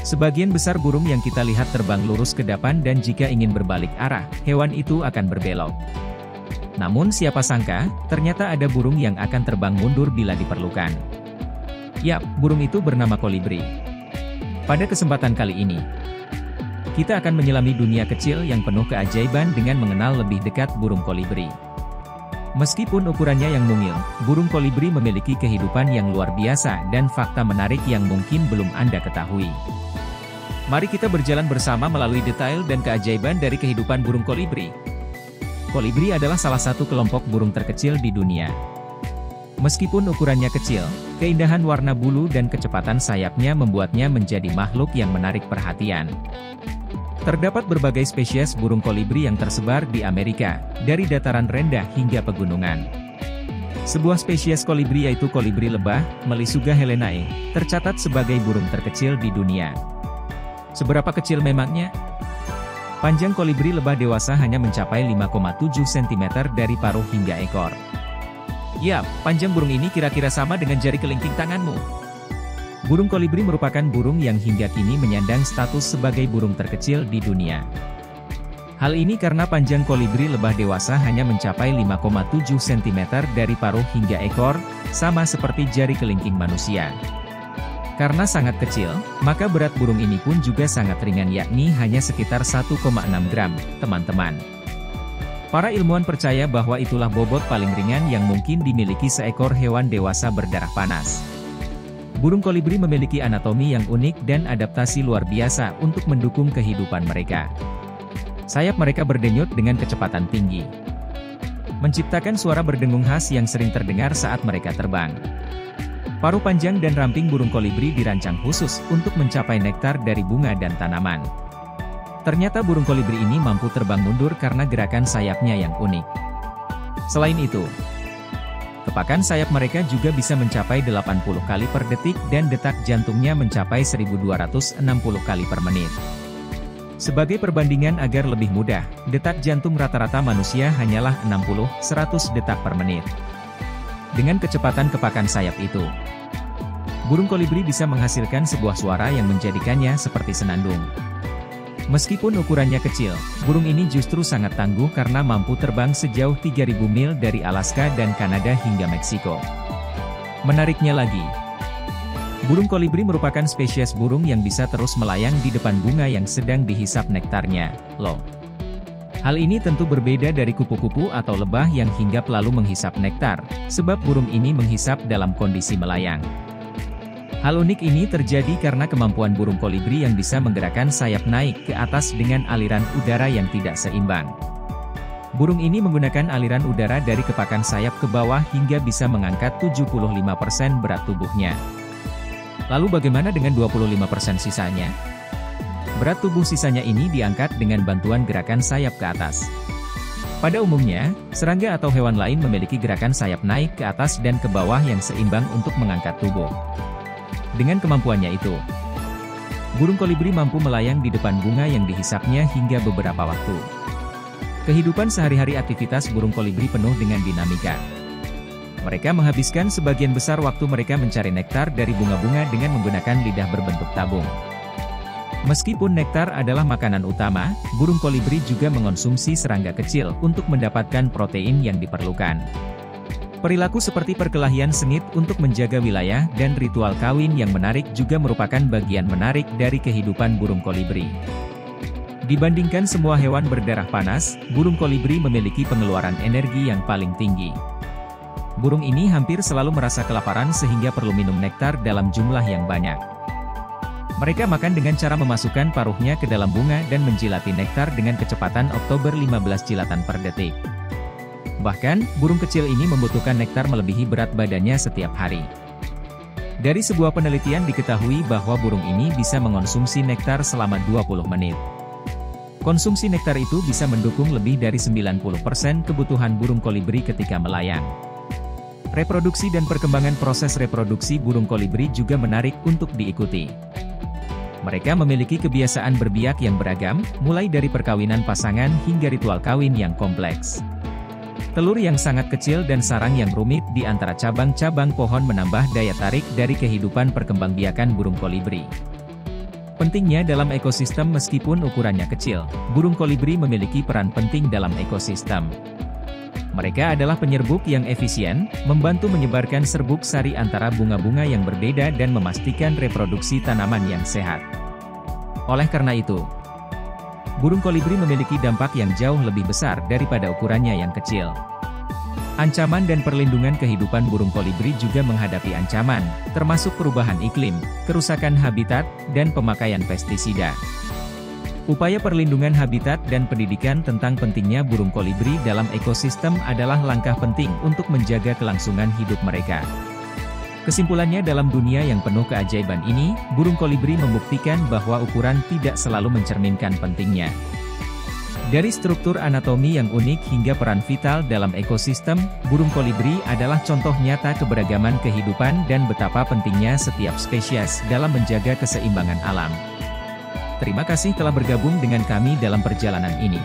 Sebagian besar burung yang kita lihat terbang lurus ke depan dan jika ingin berbalik arah, hewan itu akan berbelok. Namun siapa sangka, ternyata ada burung yang akan terbang mundur bila diperlukan. Yap, burung itu bernama kolibri. Pada kesempatan kali ini, kita akan menyelami dunia kecil yang penuh keajaiban dengan mengenal lebih dekat burung kolibri. Meskipun ukurannya yang mungil, burung kolibri memiliki kehidupan yang luar biasa dan fakta menarik yang mungkin belum Anda ketahui. Mari kita berjalan bersama melalui detail dan keajaiban dari kehidupan burung kolibri. Kolibri adalah salah satu kelompok burung terkecil di dunia. Meskipun ukurannya kecil, keindahan warna bulu dan kecepatan sayapnya membuatnya menjadi makhluk yang menarik perhatian. Terdapat berbagai spesies burung kolibri yang tersebar di Amerika, dari dataran rendah hingga pegunungan. Sebuah spesies kolibri yaitu kolibri lebah, Melisuga helenae, tercatat sebagai burung terkecil di dunia. Seberapa kecil memangnya? Panjang kolibri lebah dewasa hanya mencapai 5,7 cm dari paruh hingga ekor. Yap, panjang burung ini kira-kira sama dengan jari kelingking tanganmu. Burung kolibri merupakan burung yang hingga kini menyandang status sebagai burung terkecil di dunia. Hal ini karena panjang kolibri lebah dewasa hanya mencapai 5,7 cm dari paruh hingga ekor, sama seperti jari kelingking manusia. Karena sangat kecil, maka berat burung ini pun juga sangat ringan yakni hanya sekitar 1,6 gram, teman-teman. Para ilmuwan percaya bahwa itulah bobot paling ringan yang mungkin dimiliki seekor hewan dewasa berdarah panas. Burung kolibri memiliki anatomi yang unik dan adaptasi luar biasa untuk mendukung kehidupan mereka. Sayap mereka berdenyut dengan kecepatan tinggi, menciptakan suara berdengung khas yang sering terdengar saat mereka terbang. Paruh panjang dan ramping burung kolibri dirancang khusus untuk mencapai nektar dari bunga dan tanaman. Ternyata burung kolibri ini mampu terbang mundur karena gerakan sayapnya yang unik. Selain itu, kepakan sayap mereka juga bisa mencapai 80 kali per detik dan detak jantungnya mencapai 1260 kali per menit. Sebagai perbandingan agar lebih mudah, detak jantung rata-rata manusia hanyalah 60-100 detak per menit. Dengan kecepatan kepakan sayap itu, burung kolibri bisa menghasilkan sebuah suara yang menjadikannya seperti senandung. Meskipun ukurannya kecil, burung ini justru sangat tangguh karena mampu terbang sejauh 3.000 mil dari Alaska dan Kanada hingga Meksiko. Menariknya lagi, burung kolibri merupakan spesies burung yang bisa terus melayang di depan bunga yang sedang dihisap nektarnya, loh. Hal ini tentu berbeda dari kupu-kupu atau lebah yang hinggap lalu menghisap nektar, sebab burung ini menghisap dalam kondisi melayang. Hal unik ini terjadi karena kemampuan burung kolibri yang bisa menggerakkan sayap naik ke atas dengan aliran udara yang tidak seimbang. Burung ini menggunakan aliran udara dari kepakan sayap ke bawah hingga bisa mengangkat 75% berat tubuhnya. Lalu bagaimana dengan 25% sisanya? Berat tubuh sisanya ini diangkat dengan bantuan gerakan sayap ke atas. Pada umumnya, serangga atau hewan lain memiliki gerakan sayap naik ke atas dan ke bawah yang seimbang untuk mengangkat tubuh. Dengan kemampuannya itu, burung kolibri mampu melayang di depan bunga yang dihisapnya hingga beberapa waktu. Kehidupan sehari-hari aktivitas burung kolibri penuh dengan dinamika. Mereka menghabiskan sebagian besar waktu mereka mencari nektar dari bunga-bunga dengan menggunakan lidah berbentuk tabung. Meskipun nektar adalah makanan utama, burung kolibri juga mengonsumsi serangga kecil untuk mendapatkan protein yang diperlukan. Perilaku seperti perkelahian sengit untuk menjaga wilayah dan ritual kawin yang menarik juga merupakan bagian menarik dari kehidupan burung kolibri. Dibandingkan semua hewan berdarah panas, burung kolibri memiliki pengeluaran energi yang paling tinggi. Burung ini hampir selalu merasa kelaparan sehingga perlu minum nektar dalam jumlah yang banyak. Mereka makan dengan cara memasukkan paruhnya ke dalam bunga dan menjilati nektar dengan kecepatan Oktober 15 jilatan per detik. Bahkan, burung kecil ini membutuhkan nektar melebihi berat badannya setiap hari. Dari sebuah penelitian diketahui bahwa burung ini bisa mengonsumsi nektar selama 20 menit. Konsumsi nektar itu bisa mendukung lebih dari 90% kebutuhan burung kolibri ketika melayang. Reproduksi dan perkembangan proses reproduksi burung kolibri juga menarik untuk diikuti. Mereka memiliki kebiasaan berbiak yang beragam, mulai dari perkawinan pasangan hingga ritual kawin yang kompleks. Telur yang sangat kecil dan sarang yang rumit di antara cabang-cabang pohon menambah daya tarik dari kehidupan perkembangbiakan burung kolibri. Pentingnya dalam ekosistem. Meskipun ukurannya kecil, burung kolibri memiliki peran penting dalam ekosistem. Mereka adalah penyerbuk yang efisien, membantu menyebarkan serbuk sari antara bunga-bunga yang berbeda dan memastikan reproduksi tanaman yang sehat. Oleh karena itu, burung kolibri memiliki dampak yang jauh lebih besar daripada ukurannya yang kecil. Ancaman dan perlindungan. Kehidupan burung kolibri juga menghadapi ancaman, termasuk perubahan iklim, kerusakan habitat, dan pemakaian pestisida. Upaya perlindungan habitat dan pendidikan tentang pentingnya burung kolibri dalam ekosistem adalah langkah penting untuk menjaga kelangsungan hidup mereka. Kesimpulannya, dalam dunia yang penuh keajaiban ini, burung kolibri membuktikan bahwa ukuran tidak selalu mencerminkan pentingnya. Dari struktur anatomi yang unik hingga peran vital dalam ekosistem, burung kolibri adalah contoh nyata keberagaman kehidupan dan betapa pentingnya setiap spesies dalam menjaga keseimbangan alam. Terima kasih telah bergabung dengan kami dalam perjalanan ini.